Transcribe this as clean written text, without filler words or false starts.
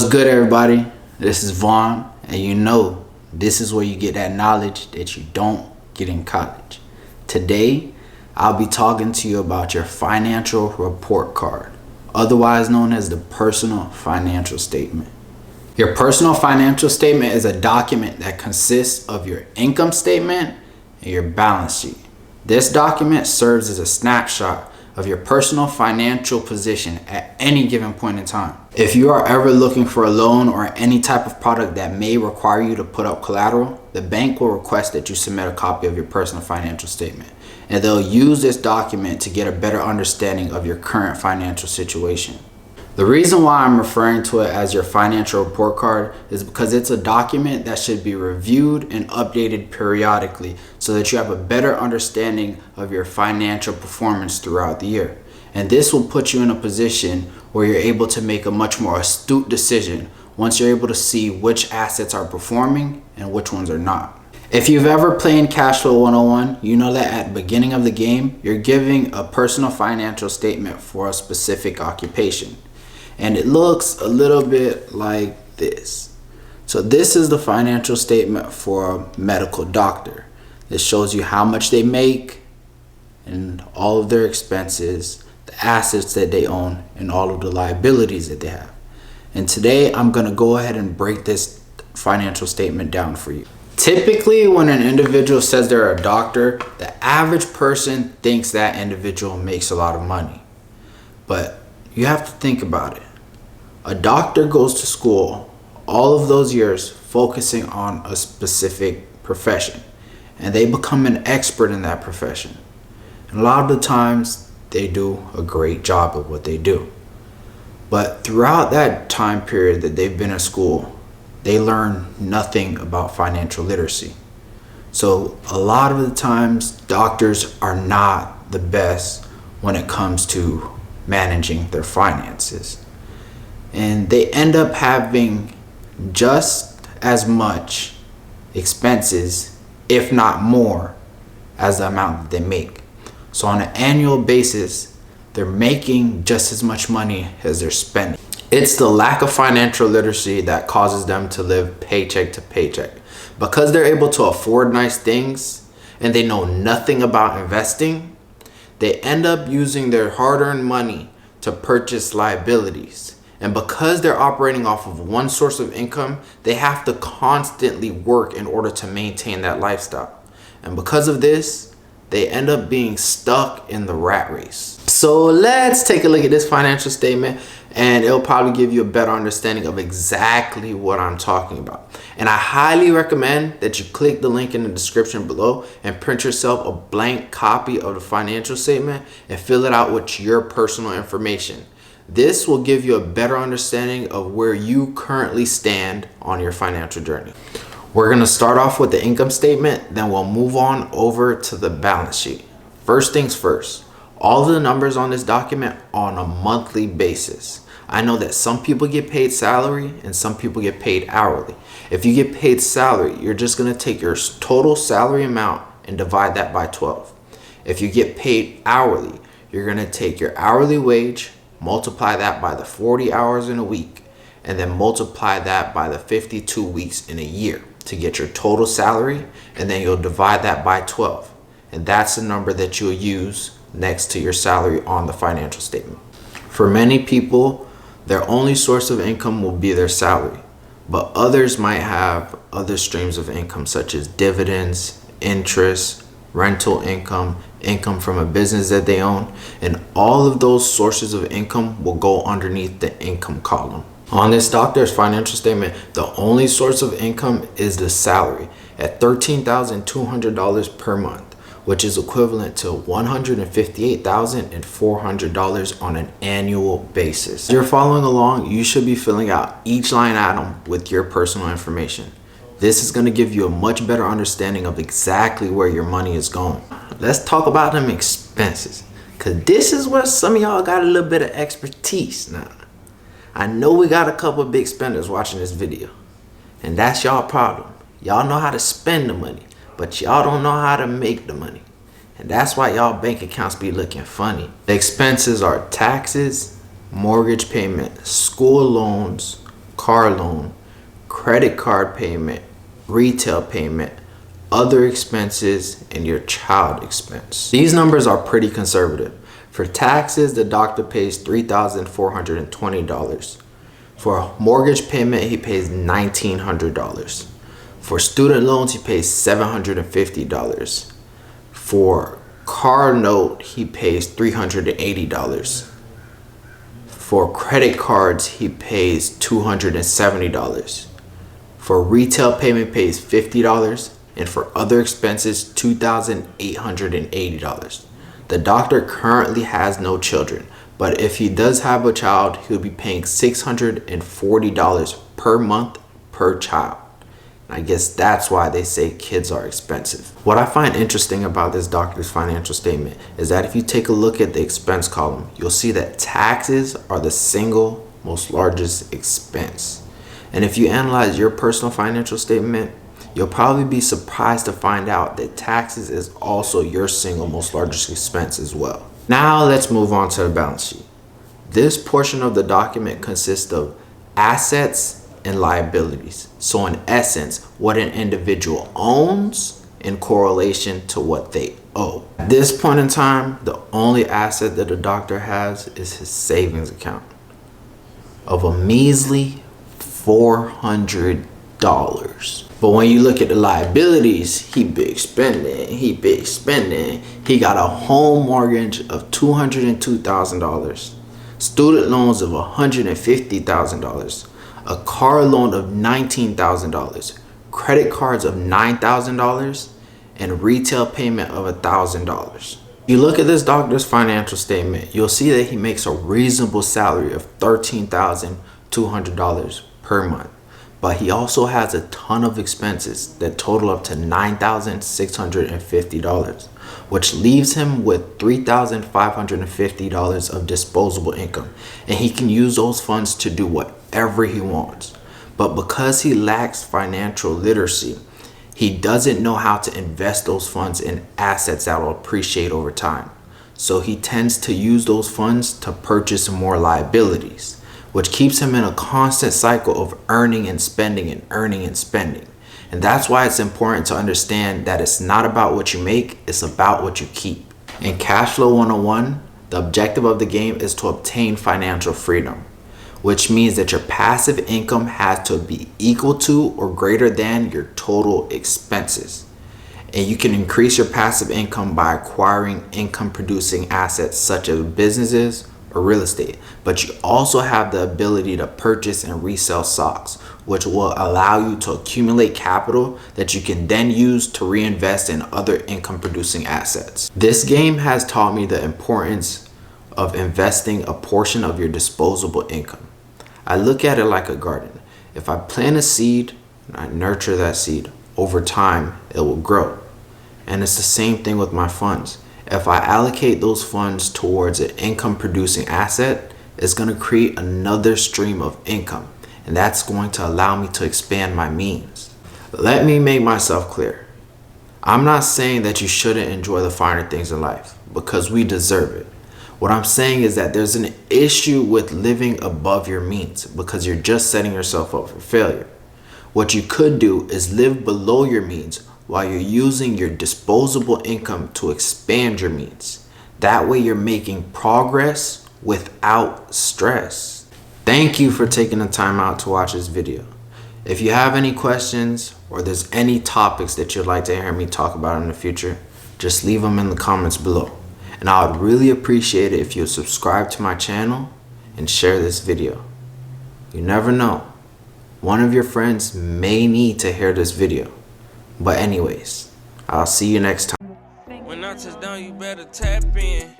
What's good, everybody? This is Vaughn, and you know this is where you get that knowledge that you don't get in college. Today, I'll be talking to you about your financial report card, otherwise known as the personal financial statement. Your personal financial statement is a document that consists of your income statement and your balance sheet. This document serves as a snapshot of your personal financial position at any given point in time. If you are ever looking for a loan or any type of product that may require you to put up collateral, the bank will request that you submit a copy of your personal financial statement, and they'll use this document to get a better understanding of your current financial situation. The reason why I'm referring to it as your financial report card is because it's a document that should be reviewed and updated periodically so that you have a better understanding of your financial performance throughout the year. And this will put you in a position where you're able to make a much more astute decision once you're able to see which assets are performing and which ones are not. If you've ever played CashFlow 101, you know that at the beginning of the game, you're giving a personal financial statement for a specific occupation. And it looks a little bit like this. So this is the financial statement for a medical doctor. This shows you how much they make and all of their expenses, the assets that they own, and all of the liabilities that they have. And today I'm gonna go ahead and break this financial statement down for you. Typically, when an individual says they're a doctor, the average person thinks that individual makes a lot of money. But you have to think about it. A doctor goes to school all of those years focusing on a specific profession, and they become an expert in that profession. And a lot of the times they do a great job at what they do. But throughout that time period that they've been at school, they learn nothing about financial literacy. So a lot of the times doctors are not the best when it comes to managing their finances. And they end up having just as much expenses, if not more, as the amount that they make. So on an annual basis, they're making just as much money as they're spending. It's the lack of financial literacy that causes them to live paycheck to paycheck. Because they're able to afford nice things and they know nothing about investing, they end up using their hard-earned money to purchase liabilities. And because they're operating off of one source of income, they have to constantly work in order to maintain that lifestyle. And because of this, they end up being stuck in the rat race. So let's take a look at this financial statement, and it'll probably give you a better understanding of exactly what I'm talking about. And I highly recommend that you click the link in the description below and print yourself a blank copy of the financial statement and fill it out with your personal information. This will give you a better understanding of where you currently stand on your financial journey. We're going to start off with the income statement, then we'll move on over to the balance sheet. First things first, all of the numbers on this document are on a monthly basis. I know that some people get paid salary and some people get paid hourly. If you get paid salary, you're just going to take your total salary amount and divide that by 12. If you get paid hourly, you're going to take your hourly wage, multiply that by the 40 hours in a week, and then multiply that by the 52 weeks in a year to get your total salary, and then you'll divide that by 12. And that's the number that you'll use next to your salary on the financial statement. For many people, their only source of income will be their salary, but others might have other streams of income such as dividends, interest, rental income, income from a business that they own, and all of those sources of income will go underneath the income column. On this doctor's financial statement, the only source of income is the salary at $13,200 per month, which is equivalent to $158,400 on an annual basis. If you're following along, you should be filling out each line item with your personal information. This is going to give you a much better understanding of exactly where your money is going. Let's talk about them expenses, because this is where some of y'all got a little bit of expertise now. I know we got a couple of big spenders watching this video, and that's y'all problem. Y'all know how to spend the money, but y'all don't know how to make the money. And that's why y'all bank accounts be looking funny. The expenses are taxes, mortgage payment, school loans, car loan, credit card payment, retail payment, other expenses, and your child expense. These numbers are pretty conservative. For taxes, the doctor pays $3,420. For a mortgage payment, he pays $1,900. For student loans, he pays $750. For car note, he pays $380. For credit cards, he pays $270. For retail payment, pays $50. And for other expenses, $2,880. The doctor currently has no children, but if he does have a child, he'll be paying $640 per month per child. And I guess that's why they say kids are expensive. What I find interesting about this doctor's financial statement is that if you take a look at the expense column, you'll see that taxes are the single most largest expense. And if you analyze your personal financial statement, you'll probably be surprised to find out that taxes is also your single most largest expense as well. Now let's move on to the balance sheet. This portion of the document consists of assets and liabilities. So in essence, what an individual owns in correlation to what they owe. At this point in time, the only asset that the doctor has is his savings account of a measly $400. But when you look at the liabilities, he big spending. He got a home mortgage of $202,000, student loans of $150,000, a car loan of $19,000, credit cards of $9,000, and retail payment of $1,000. You look at this doctor's financial statement, you'll see that he makes a reasonable salary of $13,200 per month. But he also has a ton of expenses that total up to $9,650, which leaves him with $3,550 of disposable income. And he can use those funds to do whatever he wants. But because he lacks financial literacy, he doesn't know how to invest those funds in assets that will appreciate over time. So he tends to use those funds to purchase more liabilities, which keeps him in a constant cycle of earning and spending and earning and spending. And that's why it's important to understand that it's not about what you make, it's about what you keep. In CashFlow 101, the objective of the game is to obtain financial freedom, which means that your passive income has to be equal to or greater than your total expenses. And you can increase your passive income by acquiring income producing assets such as businesses or real estate, but you also have the ability to purchase and resell stocks, which will allow you to accumulate capital that you can then use to reinvest in other income producing assets. This game has taught me the importance of investing a portion of your disposable income. I look at it like a garden. If I plant a seed and I nurture that seed, over time it will grow. And it's the same thing with my funds. If I allocate those funds towards an income producing asset, it's going to create another stream of income, and that's going to allow me to expand my means. Let me make myself clear. I'm not saying that you shouldn't enjoy the finer things in life, because we deserve it. What I'm saying is that there's an issue with living above your means because you're just setting yourself up for failure. What you could do is live below your means while you're using your disposable income to expand your means. That way you're making progress without stress. Thank you for taking the time out to watch this video. If you have any questions or there's any topics that you'd like to hear me talk about in the future, just leave them in the comments below. And I would really appreciate it if you subscribe to my channel and share this video. You never know, one of your friends may need to hear this video. But anyways, I'll see you next time. When I touch down, you better tap in.